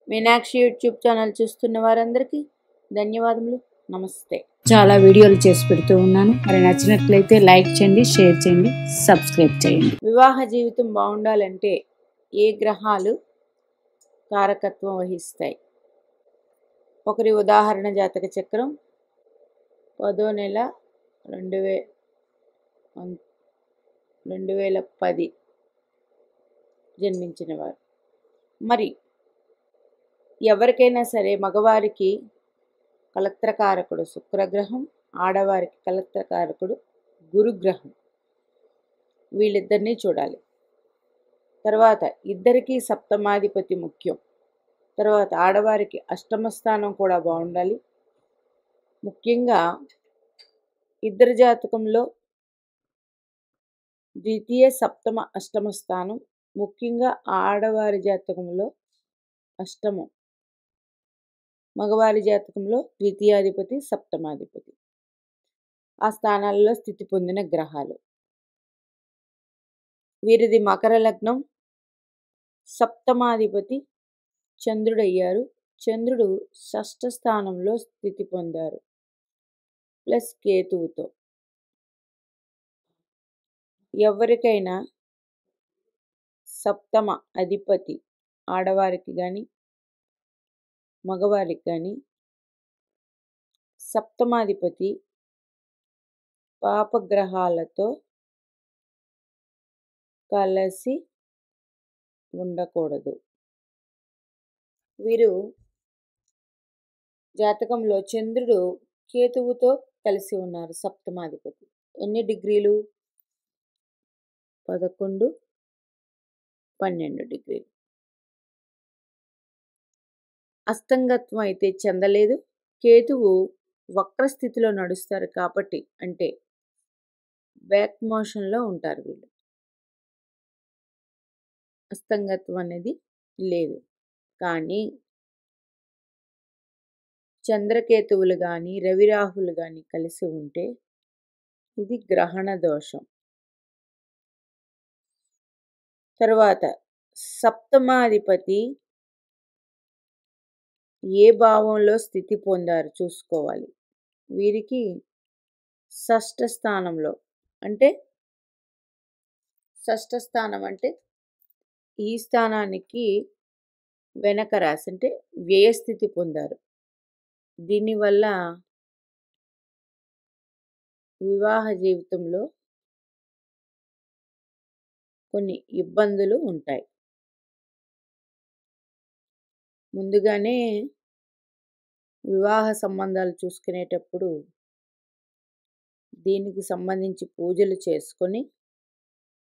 Meenakshi YouTube channel చూస్తున్న వారందరికీ ధన్యవాదములు. నమస్తే. చాలా వీడియోలు చేసి పెడుతూ ఉన్నాను. మరి నచ్చినట్లయితే లైక్ చేయండి, షేర్ చేయండి, సబ్స్క్రైబ్ చేయండి. వివాహ జీవితం బాగుండాలంటే ఏ గ్రహాలు కారకత్వం వహిస్తాయి? ఒకరి ఉదాహరణ జాతక చక్రం 10వ నెల 2010 జన్మించిన వారు. మరి ఎవరికైనా సరే మగవారికి కలత్రకారకుడు శుక్రగ్రహం, ఆడవారికి కలత్రకారకుడు గురుగ్రహం. వీళ్ళిద్దరినీ చూడాలి. తర్వాత ఇద్దరికీ సప్తమాధిపతి ముఖ్యం. తర్వాత ఆడవారికి అష్టమ స్థానం కూడా బాగుండాలి. ముఖ్యంగా ఇద్దరి జాతకంలో ద్వితీయ, సప్తమ, అష్టమ స్థానం, ముఖ్యంగా ఆడవారి జాతకంలో అష్టమం, మగవారి జాతకంలో ద్వితీయాధిపతి, సప్తమాధిపతి ఆ స్థానాల్లో స్థితి పొందిన గ్రహాలు. వీరిది మకర లగ్నం. సప్తమాధిపతి చంద్రుడు అయ్యారు. చంద్రుడు షష్ఠ స్థానంలో స్థితి పొందారు ప్లస్ కేతువుతో. ఎవరికైనా సప్తమ అధిపతి ఆడవారికి కానీ మగవారికి కానీ సప్తమాధిపతి పాపగ్రహాలతో కలిసి ఉండకూడదు. వీరు జాతకంలో చంద్రుడు కేతువుతో కలిసి ఉన్నారు. సప్తమాధిపతి ఎన్ని డిగ్రీలు? 11, 12 డిగ్రీలు. అస్తంగత్వం అయితే చెందలేదు. కేతువు వక్రస్థితిలో నడుస్తారు కాబట్టి, అంటే బ్యాక్ మోషన్లో ఉంటారు వీళ్ళు. అస్తంగత్వం అనేది లేదు. కానీ చంద్రకేతువులు కానీ రవిరాహులు కానీ కలిసి ఉంటే ఇది గ్రహణ దోషం. తర్వాత సప్తమాధిపతి ఏ భావంలో స్థితి పొందారు చూసుకోవాలి. వీరికి షష్ఠ స్థానంలో, అంటే షష్ఠ స్థానం అంటే ఈ స్థానానికి వెనక రాసి, అంటే వ్యయస్థితి పొందారు. దీనివల్ల వివాహ జీవితంలో కొన్ని ఇబ్బందులు ఉంటాయి. ముందుగానే వివాహ సంబంధాలు చూసుకునేటప్పుడు దీనికి సంబంధించి పూజలు చేసుకొని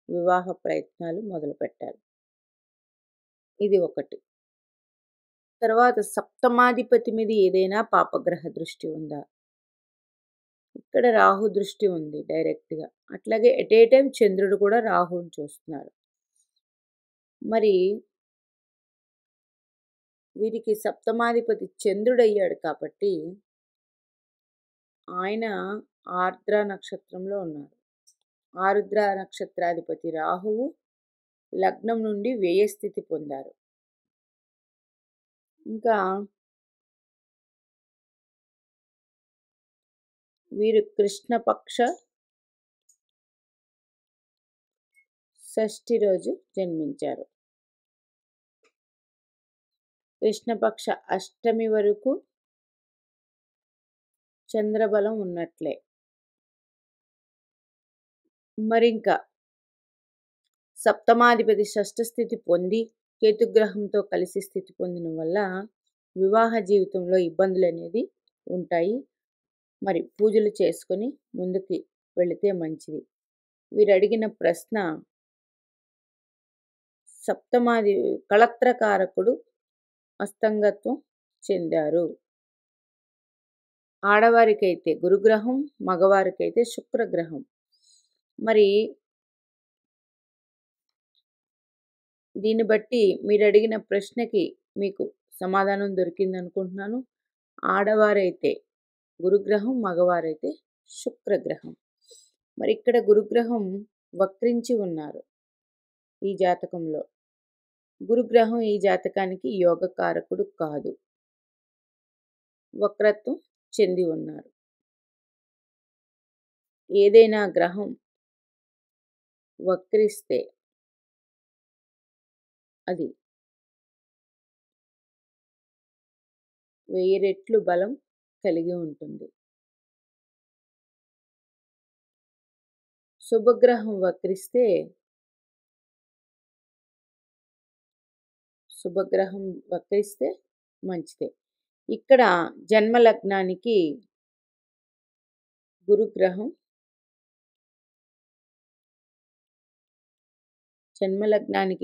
వివాహ ప్రయత్నాలు మొదలుపెట్టాలి. ఇది ఒకటి. తర్వాత సప్తమాధిపతి మీద ఏదైనా పాపగ్రహ దృష్టి ఉందా? ఇక్కడ రాహు దృష్టి ఉంది డైరెక్ట్గా. అట్లాగే ఎట్ ఏ టైం చంద్రుడు కూడా రాహుని చూస్తున్నారు. మరి వీరికి సప్తమాధిపతి చంద్రుడు అయ్యాడు కాబట్టి ఆయన ఆర్ద్ర నక్షత్రంలో ఉన్నారు. ఆరుద్ర నక్షత్రాధిపతి రాహువు లగ్నం నుండి వ్యయస్థితి పొందారు. ఇంకా వీరు కృష్ణపక్ష షష్ఠి రోజు జన్మించారు. కృష్ణపక్ష అష్టమి వరకు చంద్రబలం ఉన్నట్లే. మరింకా సప్తమాధిపతి షష్ఠ స్థితి పొంది కేతుగ్రహంతో కలిసి స్థితి పొందడం వల్ల వివాహ జీవితంలో ఇబ్బందులు అనేది ఉంటాయి. మరి పూజలు చేసుకొని ముందుకి వెళితే మంచిది. వీరు అడిగిన ప్రశ్న, సప్తమాది కళత్రకారకుడు అస్తంగత్వం చెందారు. ఆడవారికైతే గురుగ్రహం, మగవారికైతే శుక్రగ్రహం. మరి దీన్ని బట్టి మీరు అడిగిన ప్రశ్నకి మీకు సమాధానం దొరికింది అనుకుంటున్నాను. ఆడవారైతే గురుగ్రహం, మగవారైతే శుక్రగ్రహం. మరి ఇక్కడ గురుగ్రహం వక్రించి ఉన్నారు ఈ జాతకంలో. గురుగ్రహం ఈ జాతకానికి యోగకారకుడు కాదు, వక్రత్వం చెంది ఉన్నారు. ఏదైనా గ్రహం వక్రిస్తే అది 1000 రెట్లు బలం కలిగి ఉంటుంది. శుభగ్రహం వక్రిస్తే మంచిదే. ఇక్కడ జన్మలగ్నానికి గురుగ్రహం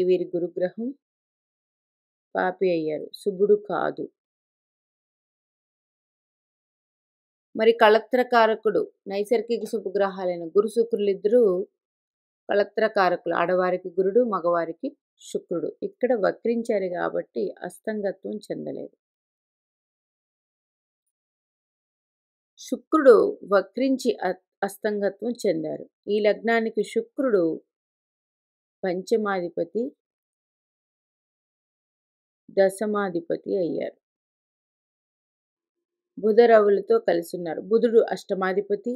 వీరి గురుగ్రహం పాపి అయ్యారు, శుభుడు కాదు. మరి కళత్రకారకుడు నైసర్గిక శుభగ్రహాలైన గురు శుక్రులిద్దరూ కళత్రకారకులు. ఆడవారికి గురుడు, మగవారికి శుక్రుడు. ఇక్కడ వక్రించారు కాబట్టి అస్తంగత్వం చెందలేదు. శుక్రుడు వక్రించి అస్తంగత్వం చెందారు. ఈ లగ్నానికి శుక్రుడు పంచమాధిపతి, దశమాధిపతి అయ్యారు. బుధ రవులతో కలిసి ఉన్నారు. బుధుడు అష్టమాధిపతి,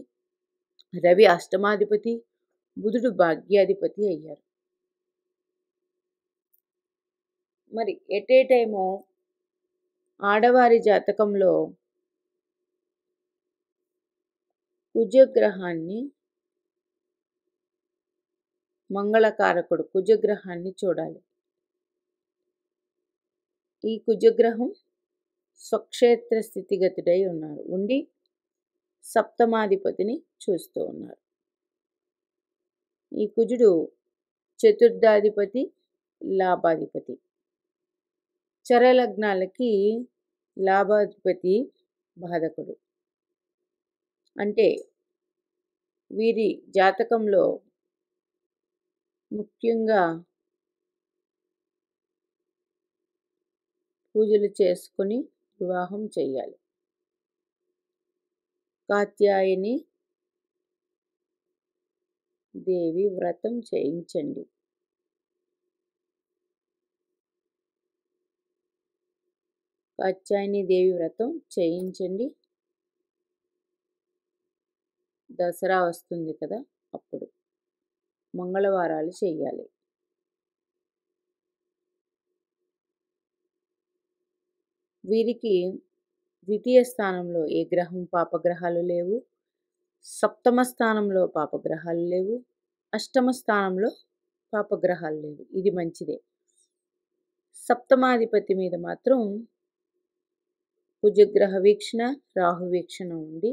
రవి అష్టమాధిపతి, బుధుడు భాగ్యాధిపతి అయ్యారు. మరి ఎట్ ఏ టైము ఆడవారి జాతకంలో కుజగ్రహాన్ని, మంగళకారకుడు కుజగ్రహాన్ని చూడాలి. ఈ కుజగ్రహం స్వక్షేత్ర స్థితిగతుడై ఉండి సప్తమాధిపతిని చూస్తూ ఉన్నారు. ఈ కుజుడు చతుర్థాధిపతి, లాభాధిపతి. చరలగ్నాలకి లాభాధిపతి బాధకుడు. అంటే వీరి జాతకంలో ముఖ్యంగా పూజలు చేసుకుని వివాహం చేయాలి. కాత్యాయని దేవి వ్రతం చేయించండి. కాత్యాయని దేవి వ్రతం చేయించండి. దసరా వస్తుంది కదా, అప్పుడు మంగళవారాలు చేయాలి. వీరికి ద్వితీయ స్థానంలో ఏ గ్రహం పాపగ్రహాలు లేవు. సప్తమ స్థానంలో పాపగ్రహాలు లేవు. అష్టమ స్థానంలో పాపగ్రహాలు లేవు. ఇది మంచిదే. సప్తమాధిపతి మీద మాత్రం కుజగ్రహ వీక్షణ, రాహు వీక్షణ ఉంది.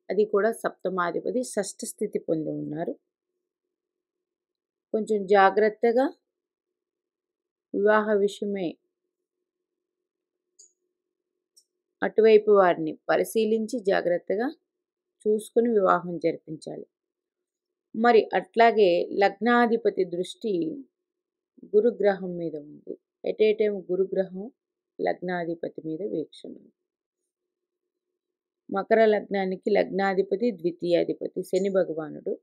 అది కూడా సప్తమాధిపతి షష్ఠ స్థితి పొంది ఉన్నారు. కొంచెం జాగ్రత్తగా వివాహ విషయమే అటువైపు వారిని పరిశీలించి జాగ్రత్తగా చూసుకుని వివాహం జరిపించాలి. మరి అట్లాగే లగ్నాధిపతి దృష్టి గురుగ్రహం మీద ఉంది. ఎట్ ఏ టైం గురుగ్రహం లగ్నాధిపతి మీద వీక్షణ ఉంది. మకర లగ్నానికి లగ్నాధిపతి, ద్వితీయాధిపతి శని భగవానుడు.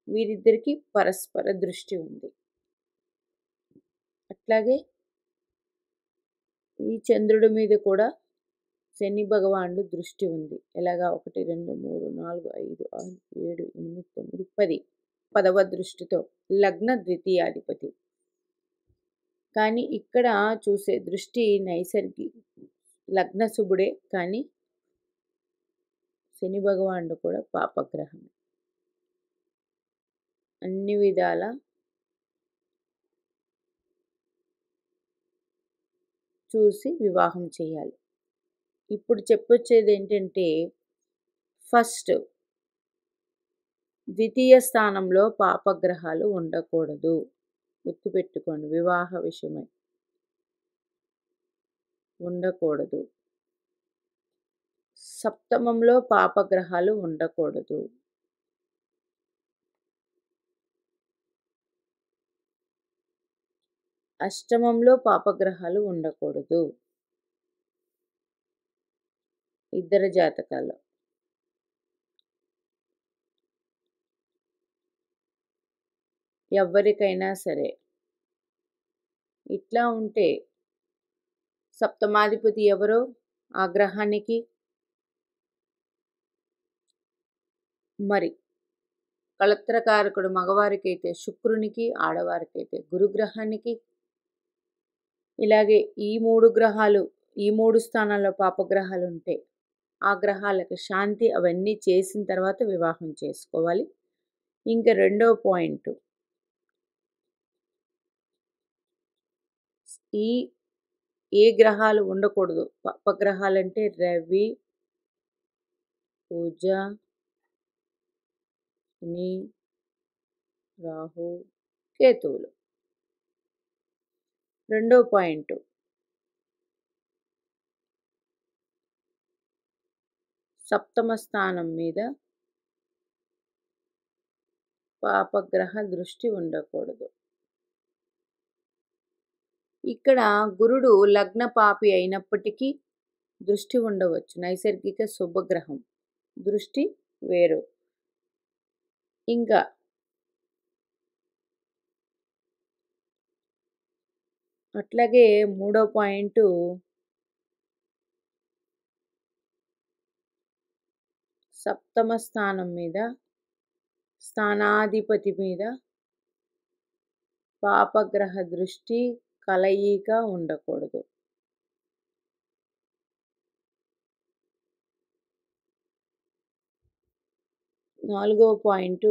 వీరిద్దరికి పరస్పర దృష్టి ఉంది. అట్లాగే ఈ చంద్రుడి మీద కూడా శని భగవానుడు దృష్టి ఉంది. ఎలాగా 1 2 3 4 5 6 7 8 9 10 10వ దృష్టితో లగ్న ద్వితీయాధిపతి. కానీ ఇక్కడ చూసే దృష్టి నైసర్గిక లగ్న శుభుడే, కానీ శని భగవానుడు కూడా పాపగ్రహం. అన్ని విధాల చూసి వివాహం చేయాలి. ఇప్పుడు చెప్పొచ్చేది ఏంటంటే, ఫస్ట్ ద్వితీయ స్థానంలో పాపగ్రహాలు ఉండకూడదు. గుర్తుపెట్టుకోండి, వివాహ విషయమై ఉండకూడదు. సప్తమంలో పాపగ్రహాలు ఉండకూడదు. అష్టమంలో పాపగ్రహాలు ఉండకూడదు. ఇద్దరు జాతకాల్లో ఎవరికైనా సరే ఇట్లా ఉంటే సప్తమాధిపతి ఎవరో ఆ గ్రహానికి మరి కళత్రకారకుడు మగవారికైతే శుక్రునికి, ఆడవారికైతే గురుగ్రహానికి, ఇలాగే ఈ 3 గ్రహాలు ఈ 3 స్థానాల్లో పాపగ్రహాలు ఉంటే ఆ గ్రహాలకు శాంతి అవన్నీ చేసిన తర్వాత వివాహం చేసుకోవాలి. ఇంకా రెండో పాయింట్, ఈ ఏ గ్రహాలు ఉండకూడదు పాపగ్రహాలంటే రవి, కుజ, శని, రాహు, కేతువులు. రెండో పాయింట్, సప్తమ స్థానం మీద పాపగ్రహ దృష్టి ఉండకూడదు. ఇక్కడ గురుడు లగ్న పాపి అయినప్పటికీ దృష్టి ఉండవచ్చు. నైసర్గిక శుభగ్రహం దృష్టి వేరు. ఇంకా అట్లాగే మూడో పాయింట్, సప్తమ స్థానం మీద స్థానాధిపతి మీద పాపగ్రహ దృష్టి కలయిక ఉండకూడదు. నాలుగో పాయింట్,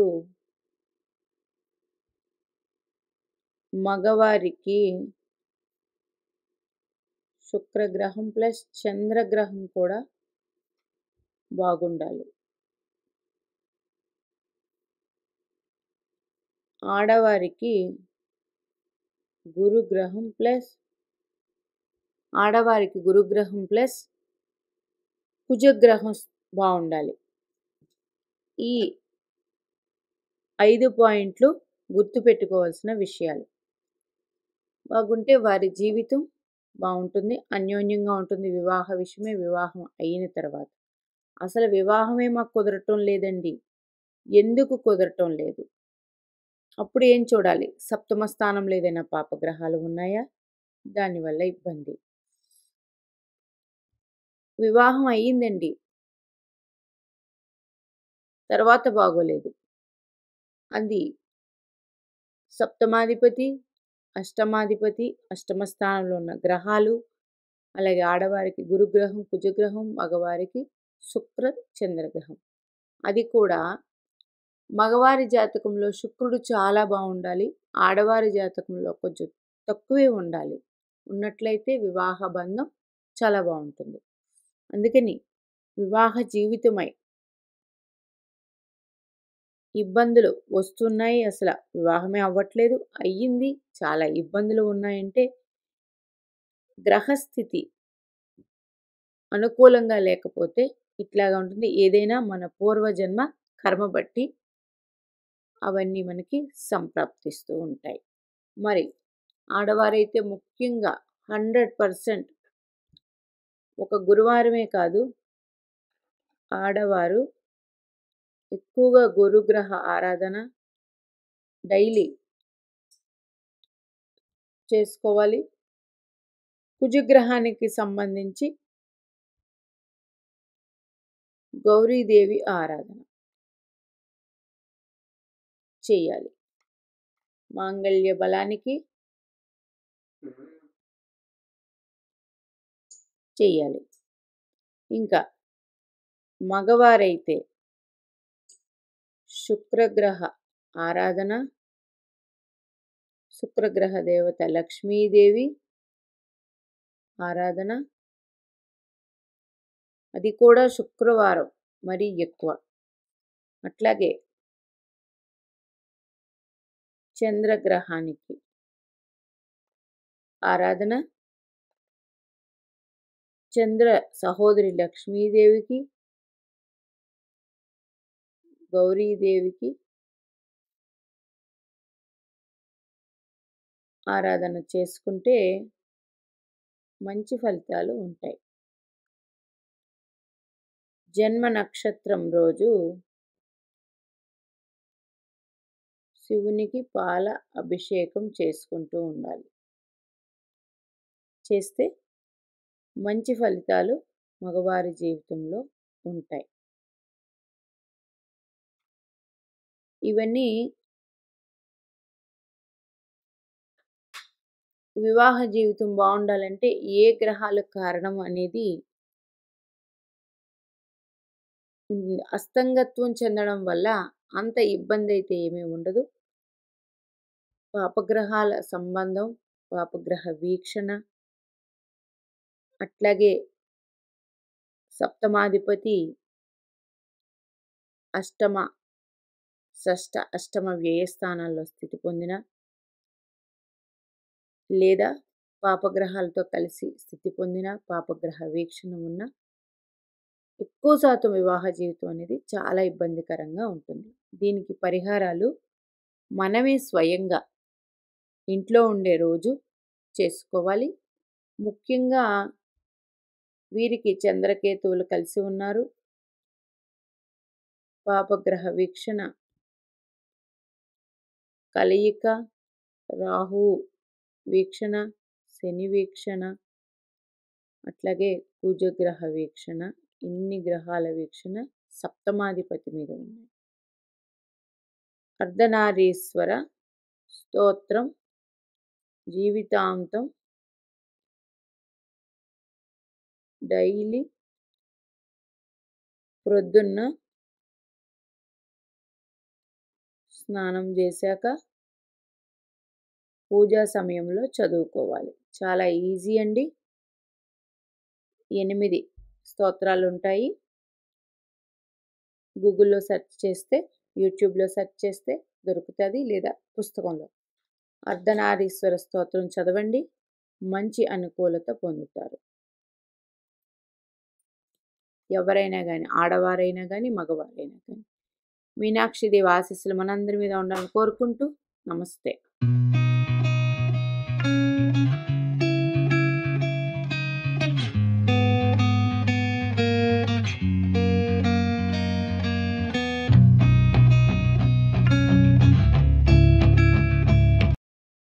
మగవారికి శుక్రగ్రహం ప్లస్ చంద్రగ్రహం కూడా బాగుండాలి. ఆడవారికి గురుగ్రహం ప్లస్ కుజగ్రహం బాగుండాలి. ఈ 5 పాయింట్లు గుర్తుపెట్టుకోవాల్సిన విషయాలు. బాగుంటే వారి జీవితం బాగుంటుంది, అన్యోన్యంగా ఉంటుంది. వివాహ విషయమే వివాహం అయిన తర్వాత. అసలు వివాహమే మాకు కుదరటం లేదండి, ఎందుకు కుదరటం లేదు? అప్పుడు ఏం చూడాలి? సప్తమ స్థానంలో ఏదైనా పాపగ్రహాలు ఉన్నాయా? దానివల్ల ఇబ్బంది. వివాహం అయ్యిందండి, తర్వాత బాగోలేదు. అది సప్తమాధిపతి, అష్టమాధిపతి, అష్టమ స్థానంలో ఉన్న గ్రహాలు, అలాగే ఆడవారికి గురుగ్రహం, కుజగ్రహం, మగవారికి శుక్ర చంద్రగ్రహం. అది కూడా మగవారి జాతకంలో శుక్రుడు చాలా బాగుండాలి, ఆడవారి జాతకంలో కొంచెం తక్కువే ఉండాలి. ఉన్నట్లయితే వివాహ బంధం చాలా బాగుంటుంది. అందుకని వివాహ జీవితమై ఇబ్బందులు వస్తున్నాయి, అసలు వివాహమే అవ్వట్లేదు, అయ్యింది, చాలా ఇబ్బందులు ఉన్నాయంటే గ్రహస్థితి అనుకూలంగా లేకపోతే ఇట్లాగా ఉంటుంది. ఏదైనా మన పూర్వజన్మ కర్మ బట్టి అవన్నీ మనకి సంప్రాప్తిస్తూ ఉంటాయి. మరి ఆడవారైతే ముఖ్యంగా 100% ఒక గురువారమే కాదు, ఆడవారు ఎక్కువగా గురుగ్రహ ఆరాధన డైలీ చేసుకోవాలి. కుజగ్రహానికి సంబంధించి గౌరీదేవి ఆరాధన చేయాలి. మాంగళ్య బలానికి చేయాలి. ఇంకా మగవారైతే శుక్రగ్రహ ఆరాధన, శుక్రగ్రహ దేవత లక్ష్మీదేవి ఆరాధన, అది కూడా శుక్రవారం మరీ ఎక్కువ. అట్లాగే చంద్రగ్రహానికి ఆరాధన, చంద్ర సహోదరి లక్ష్మీదేవికి, గౌరీదేవికి ఆరాధన చేసుకుంటే మంచి ఫలితాలు ఉంటాయి. జన్మ నక్షత్రం రోజు శివునికి పాల అభిషేకం చేసుకుంటూ ఉండాలి. చేస్తే మంచి ఫలితాలు మగవారి జీవితంలో ఉంటాయి. ఇవన్నీ వివాహ జీవితం బాగుండాలంటే ఏ గ్రహాలకు కారణం అనేది అస్తంగత్వం చెందడం వల్ల అంత ఇబ్బంది అయితే ఏమీ ఉండదు. పాపగ్రహాల సంబంధం, పాపగ్రహ వీక్షణ, అట్లాగే సప్తమాధిపతి అష్టమ, షష్ఠ, అష్టమ వ్యయస్థానాల్లో స్థితి పొందిన లేదా పాపగ్రహాలతో కలిసి స్థితి పొందిన, పాపగ్రహ వీక్షణ ఉన్న ఎక్కువ శాతం వివాహ జీవితం అనేది చాలా ఇబ్బందికరంగా ఉంటుంది. దీనికి పరిహారాలు మనమే స్వయంగా ఇంట్లో ఉండే రోజు చేసుకోవాలి. ముఖ్యంగా వీరికి చంద్రకేతువులు కలిసి ఉన్నారు, పాపగ్రహ వీక్షణ కలయిక, రాహు వీక్షణ, శని వీక్షణ, అట్లాగే కుజగ్రహ వీక్షణ, ఇన్ని గ్రహాల వీక్షణ సప్తమాధిపతి మీద ఉన్నాయి. అర్ధనారీశ్వర స్తోత్రం జీవితాంతం డైలీ ప్రొద్దున్న స్నానం చేశాక పూజా సమయంలో చదువుకోవాలి. చాలా ఈజీ అండి. 8 స్తోత్రాలు ఉంటాయి. గూగుల్లో సెర్చ్ చేస్తే, యూట్యూబ్లో సెర్చ్ చేస్తే దొరుకుతుంది, లేదా పుస్తకంలో. అర్ధనారీశ్వర స్తోత్రం చదవండి, మంచి అనుకూలత పొందుతారు. ఎవరైనా కానీ, ఆడవారైనా కానీ, మగవారైనా కానీ. మీనాక్షిదేవి ఆశీస్సులు మనందరి మీద ఉండాలని కోరుకుంటూ నమస్తే.